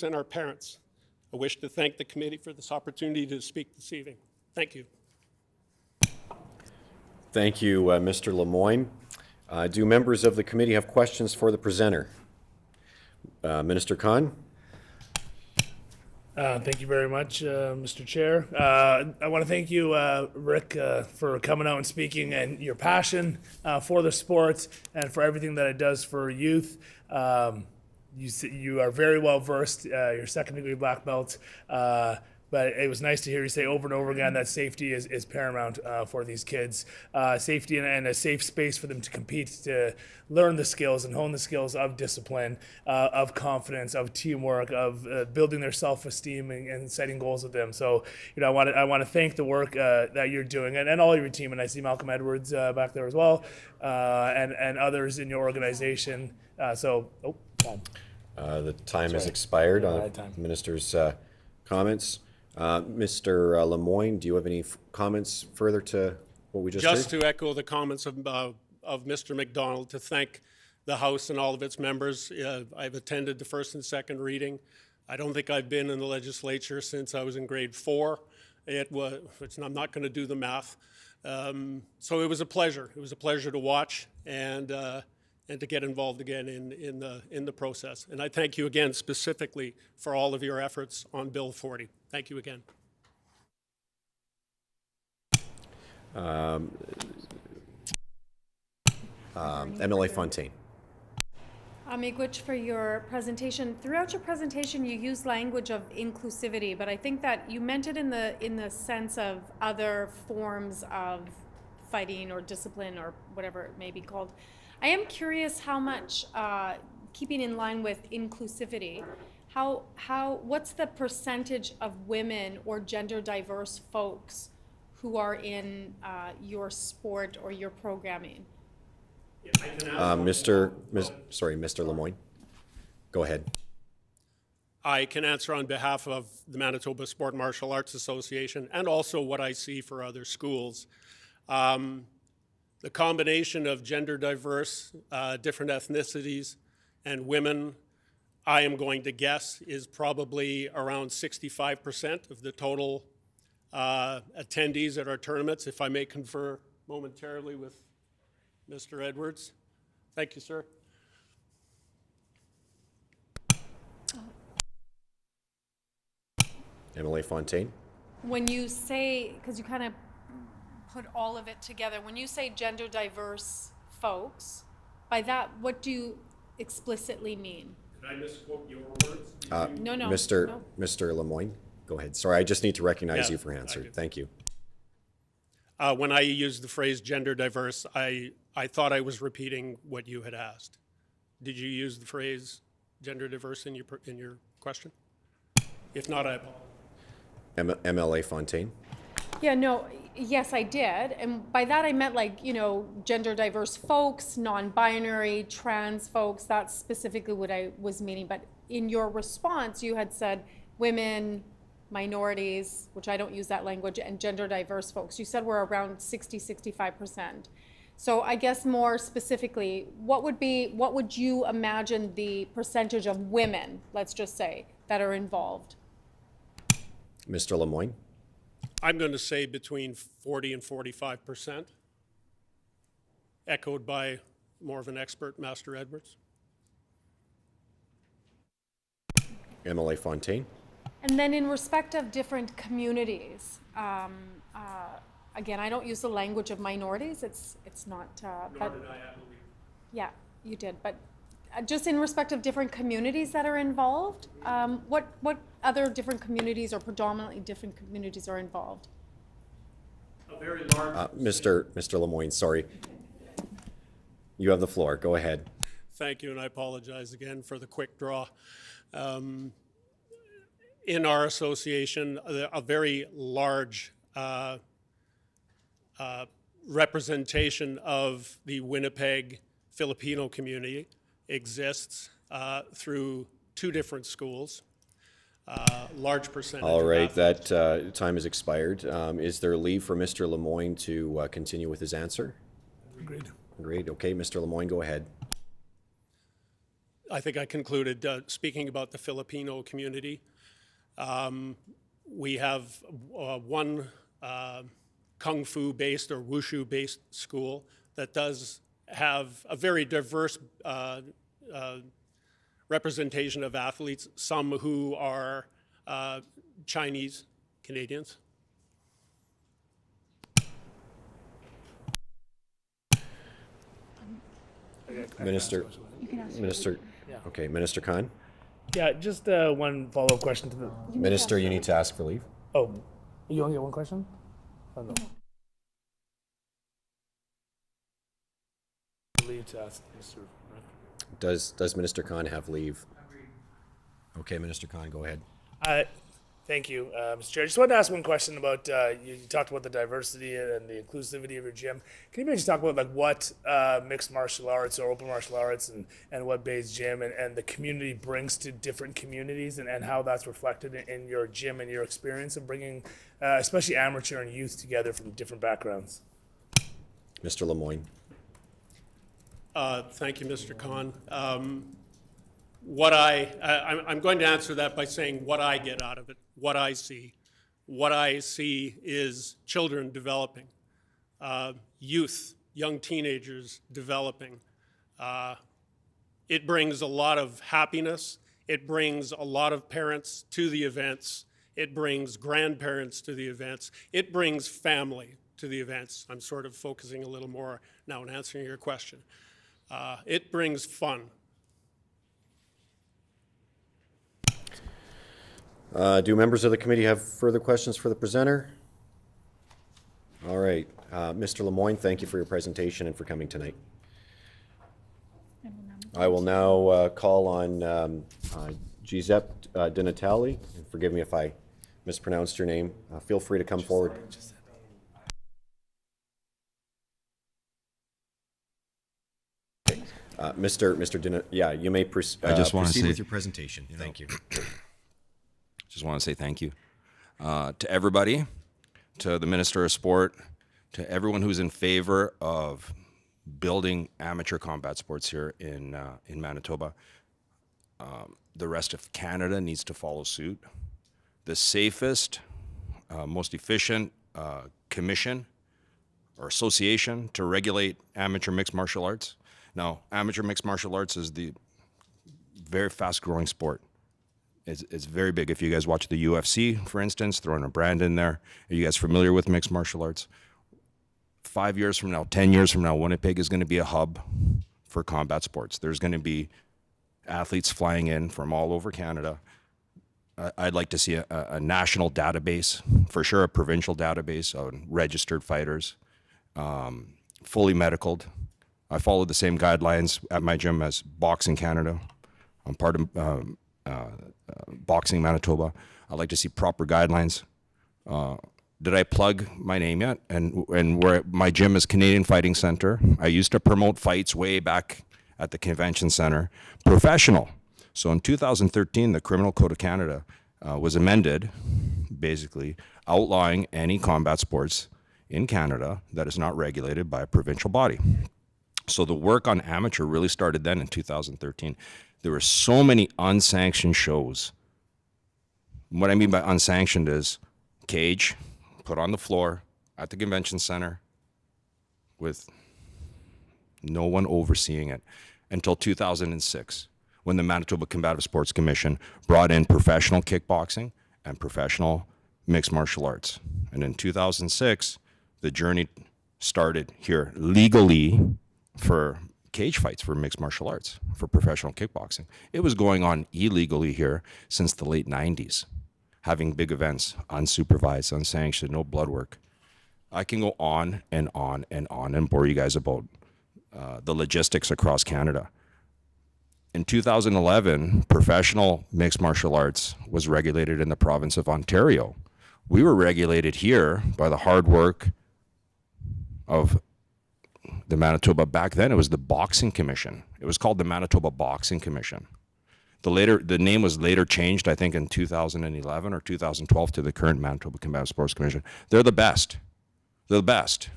and our parents. I wish to thank the committee for this opportunity to speak this evening. Thank you. Thank you, Mr. Lemoyne. Do members of the committee have questions for the presenter? Minister Khan? Thank you very much, Mr. Chair. I want to thank you, Rick, for coming out and speaking and your passion for the sport and for everything that it does for youth. You are very well versed. You're second-degree black belt. But it was nice to hear you say over and over again that safety is paramount for these kids. Safety and a safe space for them to compete, to learn the skills and hone the skills of discipline, of confidence, of teamwork, of building their self-esteem and setting goals with them. So, I want to thank the work that you're doing and all your team. And I see Malcolm Edwards back there as well, and others in your organization. The time has expired on the minister's comments. Mr. Lemoyne, do you have any comments further to what we just heard? Just to echo the comments of Mr. McDonald, to thank the House and all of its members. I've attended the first and second reading. I don't think I've been in the legislature since I was in grade 4. I'm not going to do the math. So it was a pleasure. It was a pleasure to watch and to get involved again in the process. And I thank you again specifically for all of your efforts on Bill 40. Thank you again. MLA Fontaine. Miigwech, for your presentation. Throughout your presentation, you used language of inclusivity, but I think that you meant it in the sense of other forms of fighting or discipline or whatever it may be called. I am curious how much, keeping in line with inclusivity, what's the percentage of women or gender diverse folks who are in your sport or your programming? Mr. Lemoyne, go ahead. I can answer on behalf of the Manitoba Sport Martial Arts Association and also what I see for other schools. The combination of gender diverse, different ethnicities, and women, I am going to guess, is probably around 65% of the total attendees at our tournaments, if I may confer momentarily with Mr. Edwards. Thank you, sir. MLA Fontaine. When you say, because you kind of put all of it together, when you say gender diverse folks, by that, what do you explicitly mean? Did I misquote your words? No. Mr. Lemoyne, go ahead. Sorry, I just need to recognize you for answer. Thank you. When I used the phrase gender diverse, I thought I was repeating what you had asked. Did you use the phrase gender diverse in your question? If not, I apologize. MLA Fontaine. Yes, I did. And by that I meant gender diverse folks, non-binary, trans folks. That's specifically what I was meaning. But in your response, you had said women, minorities, which I don't use that language, and gender diverse folks. You said we're around 65%. So I guess more specifically, what would you imagine the percentage of women, let's just say, that are involved? Mr. Lemoyne. I'm going to say between 40 and 45%, echoed by more of an expert, Master Edwards. MLA Fontaine. And then in respect of different communities, again, I don't use the language of minorities. It's not. Nor did I believe. Yeah, you did. But just in respect of different communities that are involved, what other different communities or predominantly different communities are involved? A very large. Mr. Lemoyne, sorry. You have the floor. Go ahead. Thank you, and I apologize again for the quick draw. In our association, a very large representation of the Winnipeg Filipino community exists through 2 different schools. Large percentage. All right, that time has expired. Is there leave for Mr. Lemoyne to continue with his answer? Agreed. Agreed. Okay, Mr. Lemoyne, go ahead. I think I concluded speaking about the Filipino community. We have one kung fu based or wushu based school that does have a very diverse representation of athletes, some who are Chinese Canadians. Minister, okay, Minister Khan. Yeah, just one follow-up question to the. Minister, you need to ask for leave. Oh, you only get one question? Oh, no. Leave to ask Mr. Does Minister Khan have leave? Okay, Minister Khan, go ahead. Thank you, Mr. Chair. I just wanted to ask one question about, you talked about the diversity and the inclusivity of your gym. Can you maybe just talk about like what mixed martial arts or open martial arts and what Bay's gym and the community brings to different communities and how that's reflected in your gym and your experience of bringing especially amateur and youth together from different backgrounds? Mr. Lemoyne. Thank you, Mr. Khan. I'm going to answer that by saying what I get out of it, what I see. What I see is children developing, youth, young teenagers developing. It brings a lot of happiness. It brings a lot of parents to the events. It brings grandparents to the events. It brings family to the events. I'm sort of focusing a little more now in answering your question. It brings fun. Do members of the committee have further questions for the presenter? All right. Mr. Lemoyne, thank you for your presentation and for coming tonight. I will now call on Giuseppe Di Natale. Forgive me if I mispronounced your name. Feel free to come forward. Mr. Dina, yeah, you may proceed with your presentation. Thank you. Just want to say thank you to everybody, to the Minister of Sport, to everyone who's in favor of building amateur combat sports here in Manitoba. The rest of Canada needs to follow suit. The safest, most efficient commission or association to regulate amateur mixed martial arts. Now, amateur mixed martial arts is the very fast-growing sport. It's very big. If you guys watch the UFC, for instance, throwing a brand in there, are you guys familiar with mixed martial arts? 5 years from now, 10 years from now, Winnipeg is going to be a hub for combat sports. There's going to be athletes flying in from all over Canada. I'd like to see a national database, for sure a provincial database on registered fighters, fully medicaled. I follow the same guidelines at my gym as Boxing Canada. I'm part of Boxing Manitoba. I'd like to see proper guidelines. Did I plug my name yet? And where my gym is Canadian Fighting Center. I used to promote fights way back at the Convention Center. Professional. So in 2013, the Criminal Code of Canada was amended, basically outlawing any combat sports in Canada that is not regulated by a provincial body. So the work on amateur really started then in 2013. There were so many unsanctioned shows. What I mean by unsanctioned is cage put on the floor at the convention center with no one overseeing it until 2006, when the Manitoba Combative Sports Commission brought in professional kickboxing and professional mixed martial arts. And in 2006, the journey started here legally for cage fights for mixed martial arts, for professional kickboxing. It was going on illegally here since the late 90s, having big events, unsupervised, unsanctioned, no blood work. I can go on and on and on and bore you guys about the logistics across Canada. In 2011, professional mixed martial arts was regulated in the province of Ontario. We were regulated here by the hard work of the Manitoba, back then it was the Boxing Commission. It was called the Manitoba Boxing Commission. The name was later changed, I think in 2011 or 2012 to the current Manitoba Combative Sports Commission. They're the best. They're the best.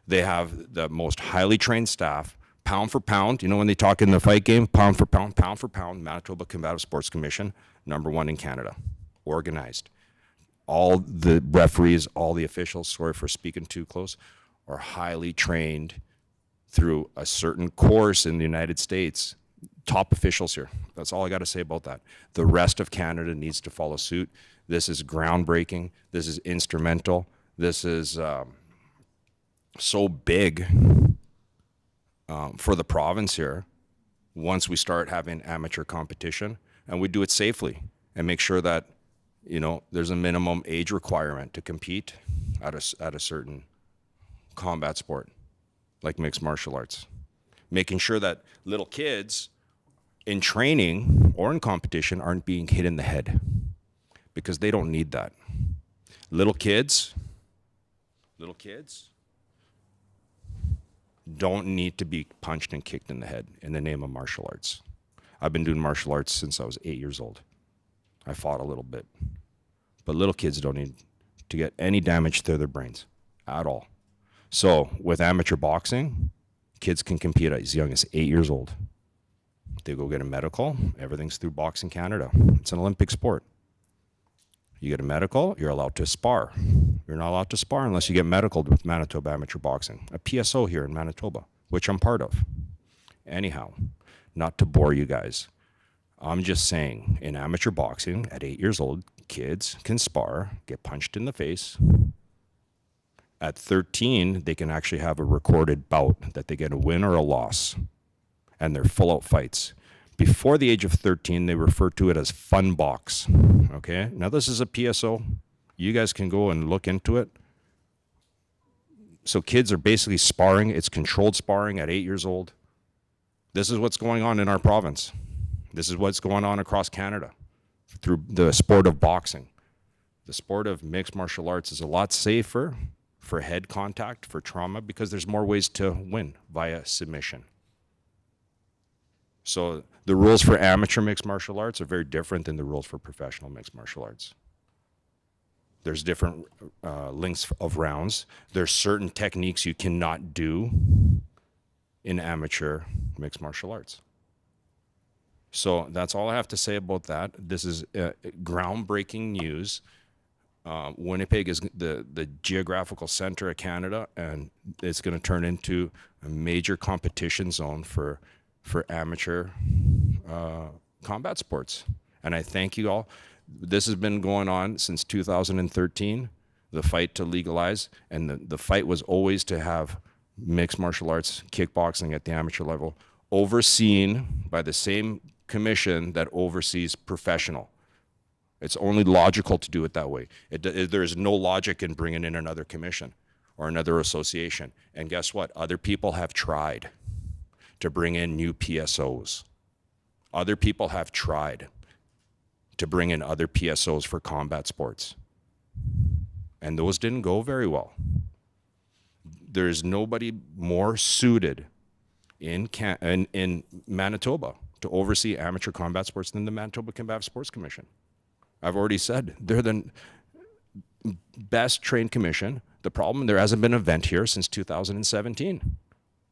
They have the most highly trained staff, pound for pound, you know, when they talk in the fight game, pound for pound, Manitoba Combative Sports Commission, #1 in Canada, organized. All the referees, all the officials, sorry for speaking too close, are highly trained through a certain course in the United States. Top officials here. That's all I got to say about that. The rest of Canada needs to follow suit. This is groundbreaking. This is instrumental. This is so big for the province here once we start having amateur competition, and we do it safely and make sure that, you know, there's a minimum age requirement to compete at a certain combat sport like mixed martial arts. Making sure that little kids in training or in competition aren't being hit in the head, because they don't need that. Little kids don't need to be punched and kicked in the head in the name of martial arts. I've been doing martial arts since I was 8 years old. I fought a little bit. But little kids don't need to get any damage to their brains at all. So with amateur boxing, kids can compete as young as 8 years old. They go get a medical. Everything's through Boxing Canada. It's an Olympic sport. You get a medical, you're allowed to spar. You're not allowed to spar unless you get medicaled with Manitoba Amateur Boxing, a PSO here in Manitoba, which I'm part of. Anyhow, not to bore you guys, I'm just saying, in amateur boxing, at 8 years old, kids can spar, get punched in the face. At 13, they can actually have a recorded bout that they get a win or a loss, and they're full-out fights. Before the age of 13, they refer to it as fun box, okay? Now, this is a PSO. You guys can go and look into it. So kids are basically sparring. It's controlled sparring at 8 years old. This is what's going on in our province. This is what's going on across Canada through the sport of boxing. The sport of mixed martial arts is a lot safer for head contact, for trauma, because there's more ways to win via submission. So the rules for amateur mixed martial arts are very different than the rules for professional mixed martial arts. There's different lengths of rounds. There's certain techniques you cannot do in amateur mixed martial arts. So that's all I have to say about that. This is groundbreaking news. Winnipeg is the geographical center of Canada, and it's going to turn into a major competition zone for amateur combat sports. And I thank you all. This has been going on since 2013, the fight to legalize, and the fight was always to have mixed martial arts, kickboxing at the amateur level, overseen by the same commission that oversees professional. It's only logical to do it that way. There's no logic in bringing in another commission or another association. And guess what? Other people have tried to bring in new PSOs. Other people have tried to bring in other PSOs for combat sports. And those didn't go very well. There's nobody more suited in Manitoba to oversee amateur combat sports than the Manitoba Combative Sports Commission. I've already said they're the best trained commission. The problem, there hasn't been an event here since 2017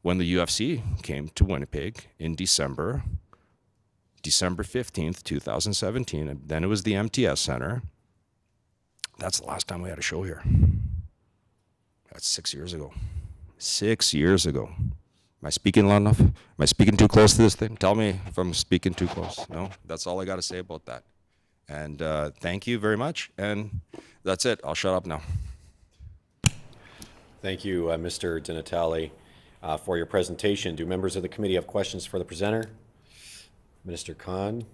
when the UFC came to Winnipeg in December 15th, 2017. And then it was the MTS Center. That's the last time we had a show here. That's 6 years ago. 6 years ago. Am I speaking loud enough? Am I speaking too close to this thing? Tell me if I'm speaking too close. No? That's all I got to say about that. And thank you very much. And that's it. I'll shut up now. Thank you, Mr. DiNatale, for your presentation. Do members of the committee have questions for the presenter? Minister Khan.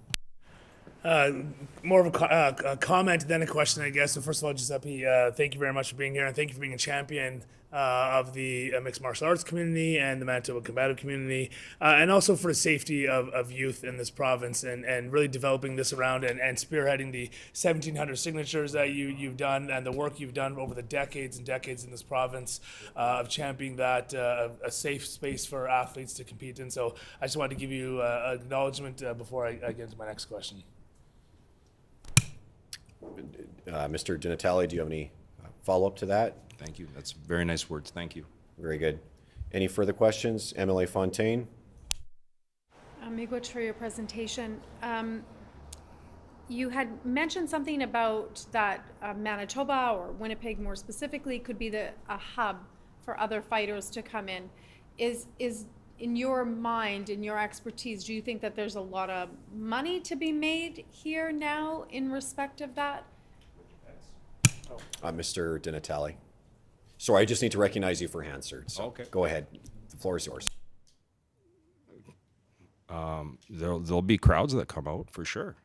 More of a comment than a question, I guess. So first of all, Giuseppe, thank you very much for being here, and thank you for being a champion of the mixed martial arts community and the Manitoba combative community, and also for the safety of youth in this province, and really developing this around and spearheading the 1,700 signatures that you've done, and the work you've done over the decades and decades in this province of championing that a safe space for athletes to compete in. So I just wanted to give you acknowledgement before I get into my next question. Mr. DiNatale, do you have any follow-up to that? Thank you. That's very nice words. Thank you. Very good. Any further questions? MLA Fontaine? Miigwech, for your presentation. You had mentioned something about that Manitoba, or Winnipeg more specifically, could be a hub for other fighters to come in. Is in your mind, in your expertise, do you think that there's a lot of money to be made here now in respect of that? Mr. Di Natale. Sorry, I just need to recognize you for hand, sir. So Okay. Go ahead. The floor is yours. There'll be crowds that come out for sure.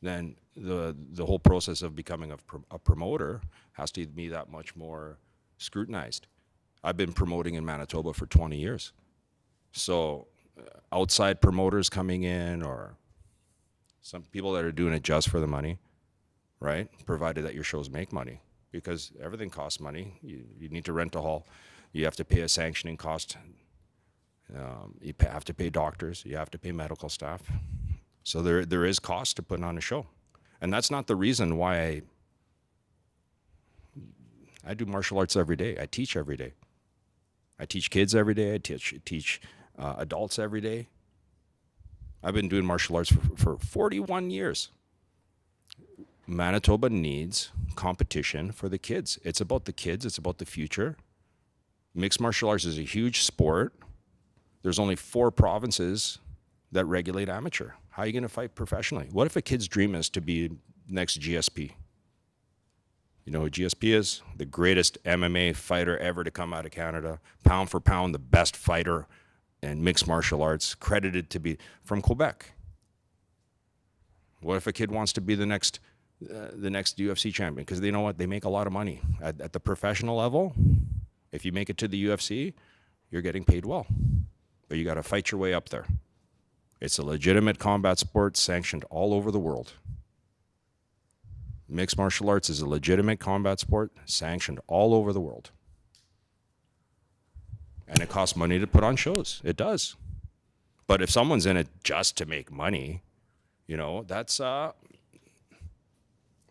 Then the whole process of becoming a promoter has to be that much more scrutinized. I've been promoting in Manitoba for 20 years. So outside promoters coming in, or some people that are doing it just for the money, right? Provided that your shows make money, because everything costs money. You need to rent a hall. You have to pay a sanctioning cost. You have to pay doctors. You have to pay medical staff. So there is cost to putting on a show. And that's not the reason why I do martial arts every day. I teach every day. I teach kids every day. I teach adults every day. I've been doing martial arts for 41 years. Manitoba needs competition for the kids. It's about the kids. It's about the future. Mixed martial arts is a huge sport. There's only 4 provinces that regulate amateur. How are you going to fight professionally? What if a kid's dream is to be next GSP? You know who GSP is? The greatest MMA fighter ever to come out of Canada. Pound for pound, the best fighter in mixed martial arts, credited to be from Quebec. What if a kid wants to be the next UFC champion? Because they know what? They make a lot of money. At the professional level, if you make it to the UFC, you're getting paid well. But you got to fight your way up there. It's a legitimate combat sport sanctioned all over the world. Mixed martial arts is a legitimate combat sport sanctioned all over the world. And it costs money to put on shows. It does. But if someone's in it just to make money, you know, that's, yeah,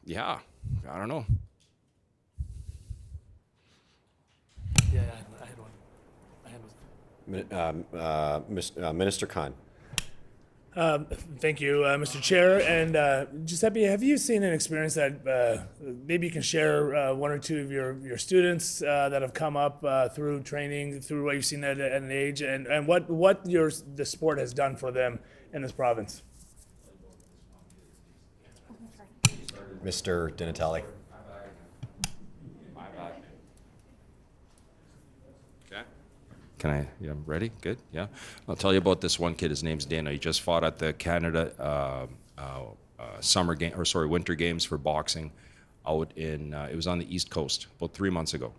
I don't know. Yeah, I had one. Minister Khan. Thank you, Mr. Chair. And Giuseppe, have you seen an experience that maybe you can share one or two of your students that have come up through training, through what you've seen at an age, and what the sport has done for them in this province? Mr. Di Natale. Can I? Yeah, ready? Good. Yeah. I'll tell you about this one kid. His name's Dana. He just fought at the Canada Winter Games for boxing out in. It was on the East Coast about 3 months ago.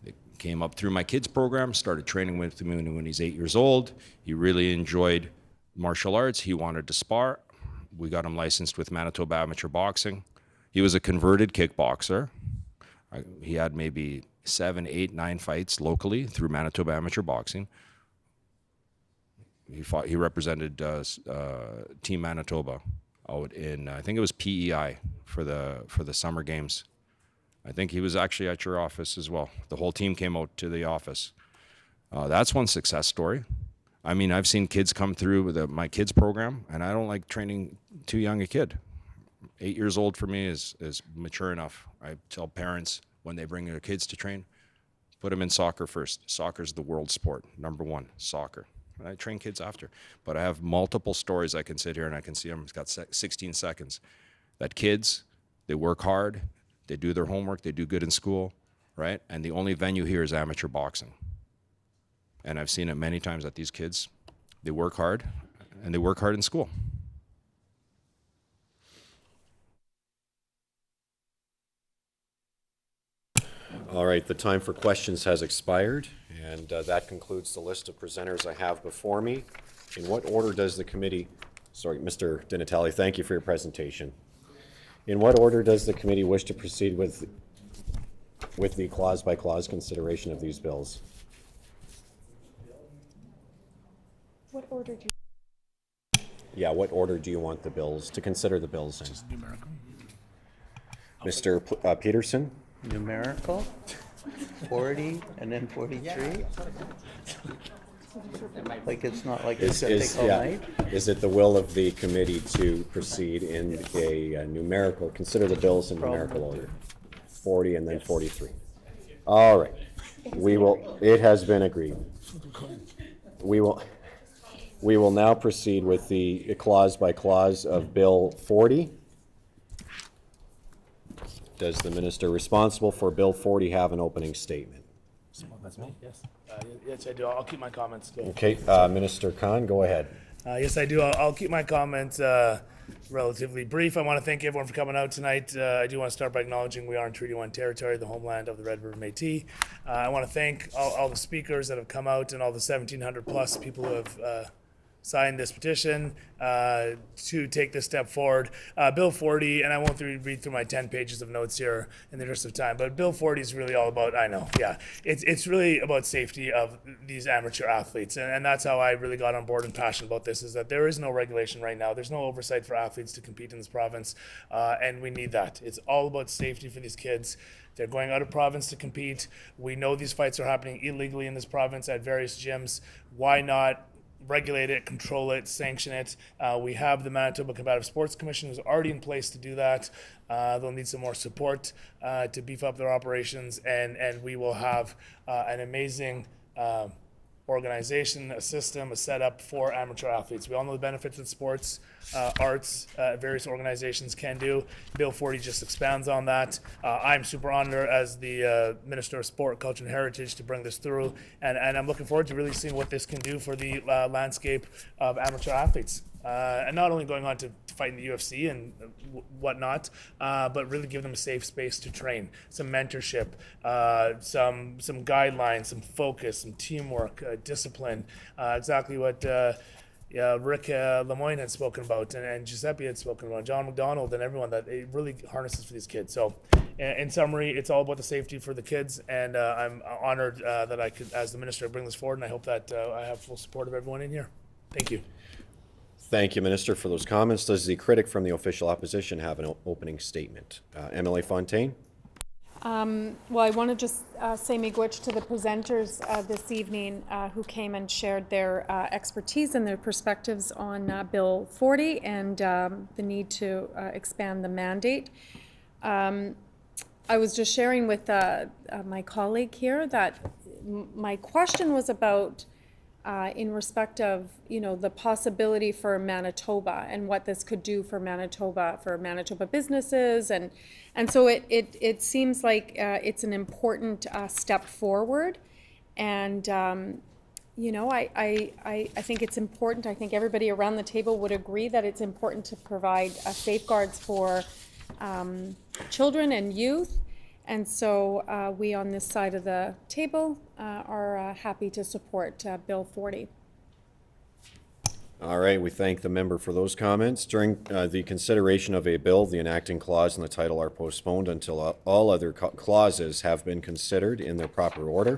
They came up through my kids program. Started training with him when he's 8 years old. He really enjoyed martial arts. He wanted to spar. We got him licensed with Manitoba Amateur Boxing. He was a converted kickboxer. He had maybe 7, 8, 9 fights locally through Manitoba Amateur Boxing. He represented Team Manitoba out in, I think it was PEI for the summer games. I think he was actually at your office as well. The whole team came out to the office. That's one success story. I mean, I've seen kids come through with my kids program, and I don't like training too young a kid. 8 years old for me is mature enough. I tell parents when they bring their kids to train, put them in soccer first. Soccer's the world sport, #1, soccer. And I train kids after. But I have multiple stories I can sit here and I can see them. It's got 16 seconds. That kids, they work hard, they do their homework, they do good in school, right? And the only venue here is amateur boxing. And I've seen it many times that these kids, they work hard, and they work hard in school. All right, the time for questions has expired, and that concludes the list of presenters I have before me. In what order does the committee, sorry, Mr. Di Natale, thank you for your presentation. In what order does the committee wish to proceed with the clause-by-clause consideration of these bills? What order do you? Yeah, what order do you want the bills, to consider the bills in? Numerical. Mr. Peterson? Numerical? 40 and then 43? Like it's not like it's Is, gonna is, take all yeah, night? is it the will of the committee to proceed in a numerical, consider the bills in numerical order? 40 and then 43. All right. It has been agreed. We will now proceed with the clause by clause of Bill 40. Does the minister responsible for Bill 40 have an opening statement? That's me, yes. Yes, I do. I'll keep my comments. Okay, Minister Khan, go ahead. Yes, I do. I'll keep my comments relatively brief. I want to thank everyone for coming out tonight. I do want to start by acknowledging we are in Treaty 1 territory, the homeland of the Red River Métis. I want to thank all the speakers that have come out and all the 1,700 plus people who have signed this petition to take this step forward. Bill 40, and I won't read through my 10 pages of notes here in the interest of time, but Bill 40 is really all about, I know, yeah, it's really about safety of these amateur athletes, and that's how I really got on board and passionate about this, is that there is no regulation right now. There's no oversight for athletes to compete in this province, and we need that. It's all about safety for these kids. They're going out of province to compete. We know these fights are happening illegally in this province at various gyms. Why not regulate it, control it, sanction it? We have the Manitoba Combative Sports Commission who's already in place to do that. They'll need some more support to beef up their operations, and we will have an amazing organization, a system, a setup for amateur athletes. We all know the benefits that sports, arts, various organizations can do. Bill 40 just expands on that. I'm super honored as the Minister of Sport, Culture and Heritage to bring this through, and I'm looking forward to really seeing what this can do for the landscape of amateur athletes. And not only going on to fight in the UFC and whatnot, but really give them a safe space to train, some mentorship, some guidelines, some focus, some teamwork, discipline, exactly what Rick Lemoyne had spoken about, and Giuseppe had spoken about, John McDonald, and everyone, that it really harnesses for these kids. So in summary, it's all about the safety for the kids, and I'm honored that I could, as the minister, bring this forward, and I hope that I have full support of everyone in here. Thank you. Thank you, Minister, for those comments. Does the critic from the official opposition have an opening statement? MLA Fontaine? Well, I want to just say miigwech to the presenters this evening who came and shared their expertise and their perspectives on Bill 40 and the need to expand the mandate. I was just sharing with my colleague here that my question was about in respect of, you know, the possibility for Manitoba and what this could do for Manitoba businesses, and so it seems like it's an important step forward, and you know, I think it's important. I think everybody around the table would agree that it's important to provide safeguards for children and youth. And so we on this side of the table are happy to support Bill 40. All right, we thank the member for those comments. During the consideration of a bill, the enacting clause and the title are postponed until all other clauses have been considered in their proper order.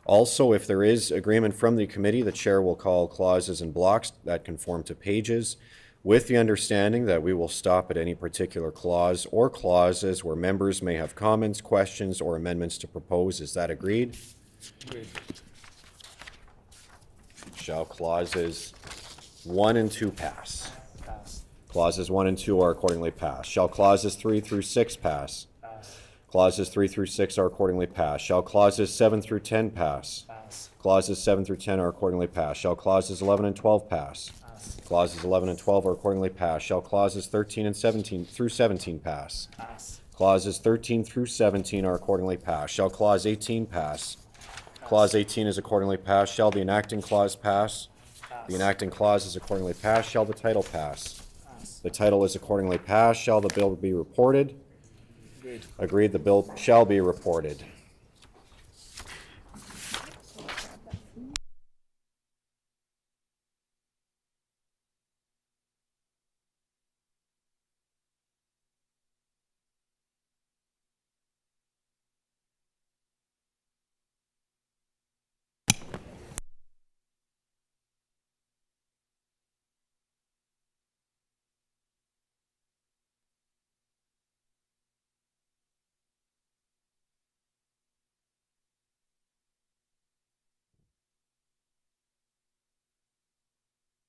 Also, if there is agreement from the committee, the chair will call clauses in blocks that conform to pages, with the understanding that we will stop at any particular clause or clauses where members may have comments, questions, or amendments to propose. Is that agreed? Agreed. Shall clauses 1 and 2 pass? Pass. Clauses 1 and 2 are accordingly passed. Shall clauses 3 through 6 pass? Pass. Clauses 3 through 6 are accordingly passed. Shall clauses 7 through 10 pass? Pass. Clauses 7 through 10 are accordingly passed. Shall clauses 11 and 12 pass? Clauses 11 and 12 are accordingly passed. Shall clauses 13 and 17 through 17 pass? Pass. Clauses 13 through 17 are accordingly passed. Shall clause 18 pass? Clause 18 is accordingly passed. Shall the enacting clause pass? The enacting clause is accordingly passed. Shall the title pass? The title is accordingly passed. Shall the bill be reported? Agreed. Agreed. The bill shall be reported.